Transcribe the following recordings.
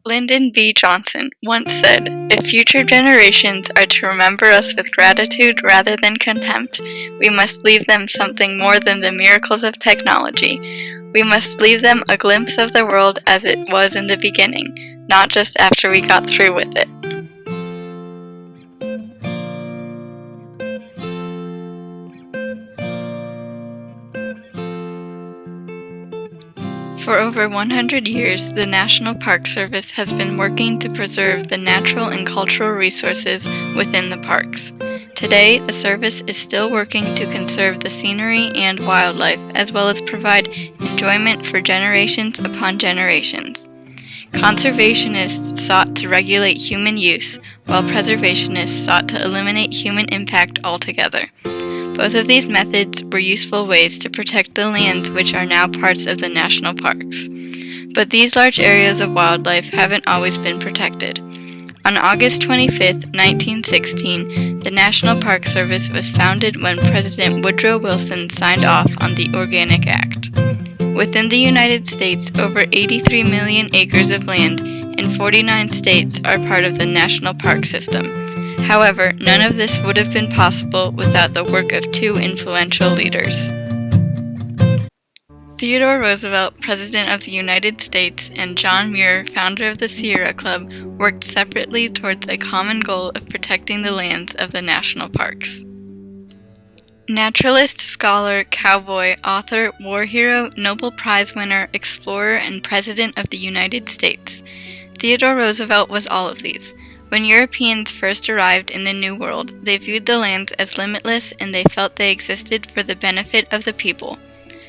Lyndon B. Johnson once said, "If future generations are to remember us with gratitude rather than contempt, we must leave them something more than the miracles of technology. We must leave them a glimpse of the world as it was in the beginning, not just after we got through with it." For over 100 years, the National Park Service has been working to preserve the natural and cultural resources within the parks. Today, the service is still working to conserve the scenery and wildlife, as well as provide enjoyment for generations upon generations. Conservationists sought to regulate human use, while preservationists sought to eliminate human impact altogether. Both of these methods were useful ways to protect the lands which are now parts of the national parks. But these large areas of wildlife haven't always been protected. On August 25, 1916, the National Park Service was founded when President Woodrow Wilson signed off on the Organic Act. Within the United States, over 83 million acres of land in 49 states are part of the National Park System. However, none of this would have been possible without the work of two influential leaders. Theodore Roosevelt, President of the United States, and John Muir, founder of the Sierra Club, worked separately towards a common goal of protecting the lands of the national parks. Naturalist, scholar, cowboy, author, war hero, Nobel Prize winner, explorer, and President of the United States. Theodore Roosevelt was all of these. When Europeans first arrived in the New World, they viewed the lands as limitless and they felt they existed for the benefit of the people.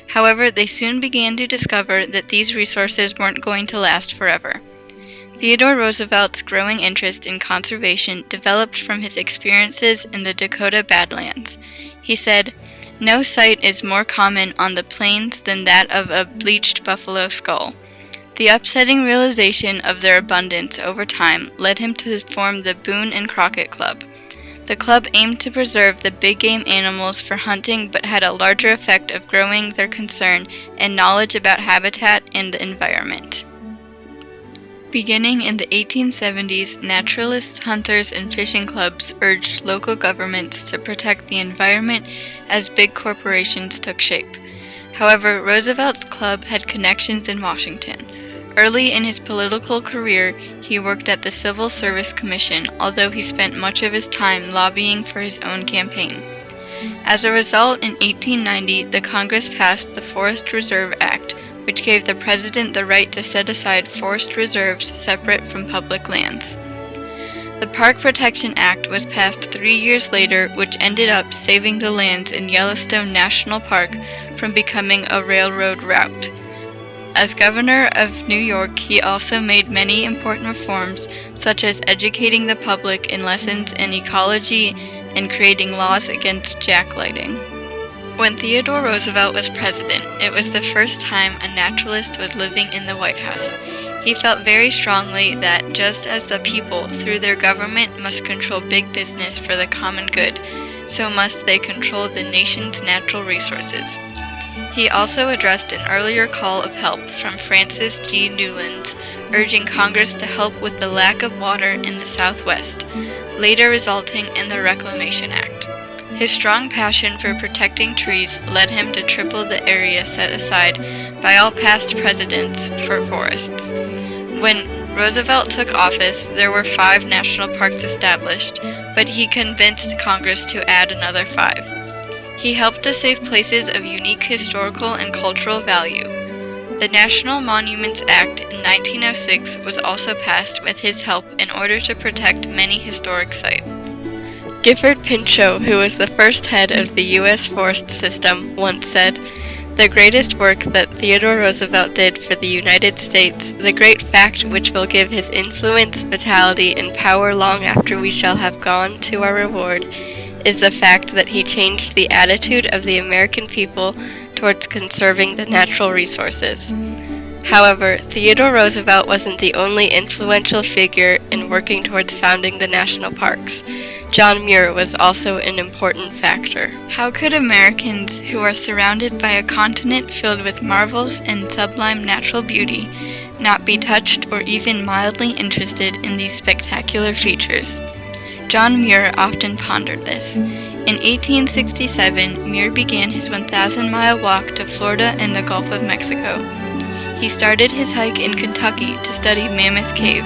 However, they soon began to discover that these resources weren't going to last forever. Theodore Roosevelt's growing interest in conservation developed from his experiences in the Dakota Badlands. He said, "No sight is more common on the plains than that of a bleached buffalo skull." The upsetting realization of their abundance over time led him to form the Boone and Crockett Club. The club aimed to preserve the big game animals for hunting but had a larger effect of growing their concern and knowledge about habitat and the environment. Beginning in the 1870s, naturalists, hunters, and fishing clubs urged local governments to protect the environment as big corporations took shape. However, Roosevelt's club had connections in Washington. Early in his political career, he worked at the Civil Service Commission, although he spent much of his time lobbying for his own campaign. As a result, in 1890, the Congress passed the Forest Reserve Act, which gave the president the right to set aside forest reserves separate from public lands. The Park Protection Act was passed 3 years later, which ended up saving the lands in Yellowstone National Park from becoming a railroad route. As governor of New York, he also made many important reforms, such as educating the public in lessons in ecology and creating laws against jacklighting. When Theodore Roosevelt was president, it was the first time a naturalist was living in the White House. He felt very strongly that just as the people, through their government, must control big business for the common good, so must they control the nation's natural resources. He also addressed an earlier call of help from Francis G. Newlands, urging Congress to help with the lack of water in the Southwest, later resulting in the Reclamation Act. His strong passion for protecting trees led him to triple the area set aside by all past presidents for forests. When Roosevelt took office, there were 5 national parks established, but he convinced Congress to add another 5. He helped to save places of unique historical and cultural value. The National Monuments Act in 1906 was also passed with his help in order to protect many historic sites. Gifford Pinchot, who was the first head of the U.S. forest system, once said, "The greatest work that Theodore Roosevelt did for the United States, the great fact which will give his influence, vitality, and power long after we shall have gone to our reward, is the fact that he changed the attitude of the American people towards conserving the natural resources." However, Theodore Roosevelt wasn't the only influential figure in working towards founding the national parks. John Muir was also an important factor. How could Americans, who are surrounded by a continent filled with marvels and sublime natural beauty, not be touched or even mildly interested in these spectacular features. John Muir often pondered this. In 1867, Muir began his 1,000-mile walk to Florida and the Gulf of Mexico. He started his hike in Kentucky to study Mammoth Cave.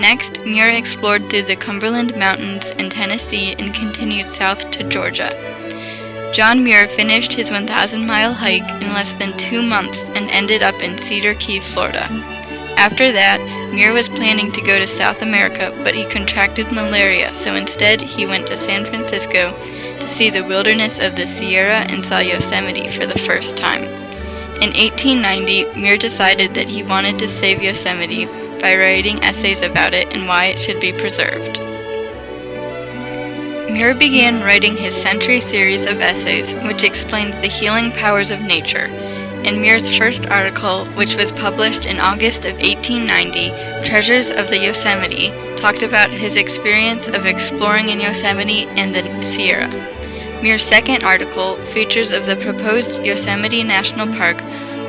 Next, Muir explored through the Cumberland Mountains and Tennessee and continued south to Georgia. John Muir finished his 1,000-mile hike in less than 2 months and ended up in Cedar Key, Florida. After that, Muir was planning to go to South America, but he contracted malaria, so instead he went to San Francisco to see the wilderness of the Sierra and saw Yosemite for the first time. In 1890, Muir decided that he wanted to save Yosemite by writing essays about it and why it should be preserved. Muir began writing his century series of essays, which explained the healing powers of nature. In Muir's first article, which was published in August of 1890, Treasures of the Yosemite, talked about his experience of exploring in Yosemite and the Sierra. Muir's second article, Features of the Proposed Yosemite National Park,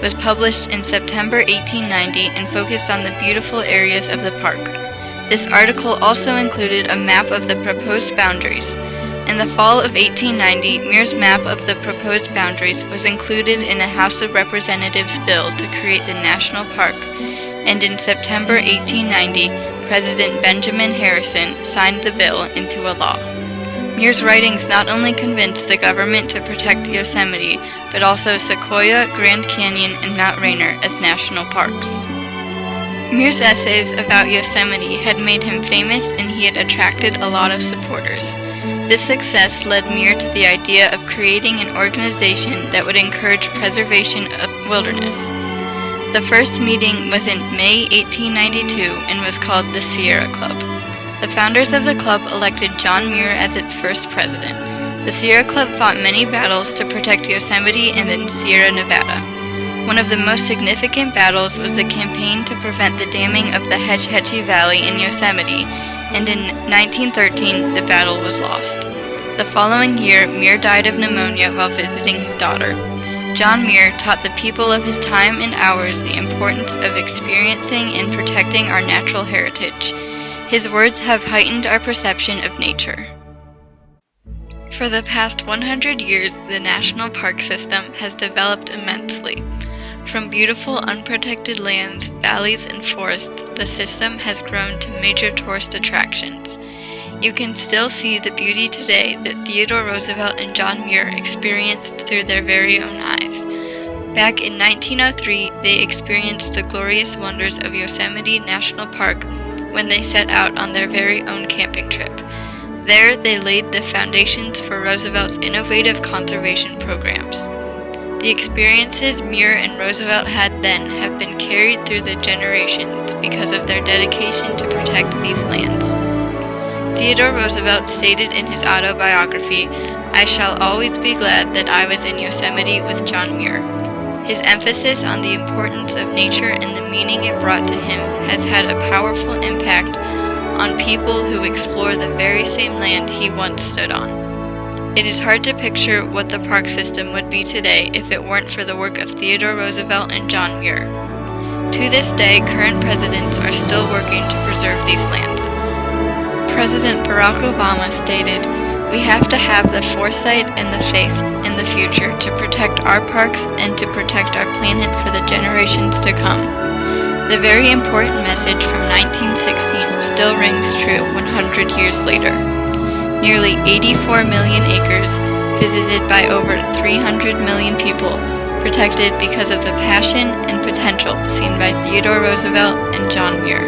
was published in September 1890 and focused on the beautiful areas of the park. This article also included a map of the proposed boundaries. In the fall of 1890, Muir's map of the proposed boundaries was included in a House of Representatives bill to create the national park, and in September 1890, President Benjamin Harrison signed the bill into a law. Muir's writings not only convinced the government to protect Yosemite, but also Sequoia, Grand Canyon, and Mount Rainier as national parks. Muir's essays about Yosemite had made him famous, and he had attracted a lot of supporters. This success led Muir to the idea of creating an organization that would encourage preservation of wilderness. The first meeting was in May 1892 and was called the Sierra Club. The founders of the club elected John Muir as its first president. The Sierra Club fought many battles to protect Yosemite and the Sierra Nevada. One of the most significant battles was the campaign to prevent the damming of the Hetch Hetchy Valley in Yosemite, and in 1913 the battle was lost. The following year, Muir died of pneumonia while visiting his daughter. John Muir taught the people of his time and ours the importance of experiencing and protecting our natural heritage. His words have heightened our perception of nature. For the past 100 years, the national park system has developed immensely. From beautiful unprotected lands, valleys, and forests, the system has grown to major tourist attractions. You can still see the beauty today that Theodore Roosevelt and John Muir experienced through their very own eyes. Back in 1903, they experienced the glorious wonders of Yosemite National Park when they set out on their very own camping trip. There, they laid the foundations for Roosevelt's innovative conservation programs. The experiences Muir and Roosevelt had then have been carried through the generations because of their dedication to protect these lands. Theodore Roosevelt stated in his autobiography, "I shall always be glad that I was in Yosemite with John Muir." His emphasis on the importance of nature and the meaning it brought to him has had a powerful impact on people who explore the very same land he once stood on. It is hard to picture what the park system would be today if it weren't for the work of Theodore Roosevelt and John Muir. To this day, current presidents are still working to preserve these lands. President Barack Obama stated, "We have to have the foresight and the faith in the future to protect our parks and to protect our planet for the generations to come." The very important message from 1916 still rings true 100 years later. Nearly 84 million acres, visited by over 300 million people, protected because of the passion and potential seen by Theodore Roosevelt and John Muir.